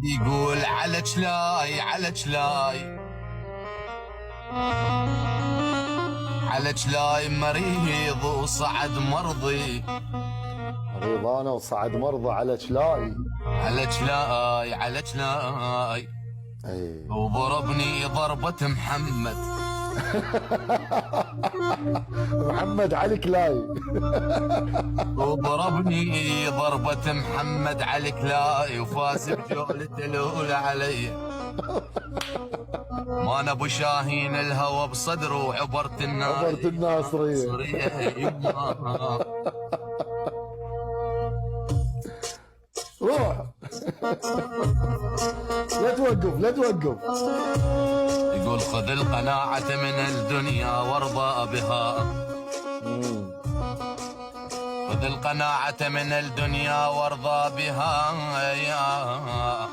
يقول على جلاي على جلاي على جلاي مريض وصعد مرضي، مريض انا وصعد مرضى على جلاي. على جلاي على جلاي اي وضربني ضربة محمد. محمد علي كلاي. وضربني ضربة محمد على كلاي وفاز بجولته الأولى علي. ما انا ابو شاهين الهوى بصدره وعبرت عبرت الناصرية. روح. لا توقف لا توقف. يقول خذ القناعة من الدنيا وارضى بها، خذ القناعة من الدنيا وارضى بها.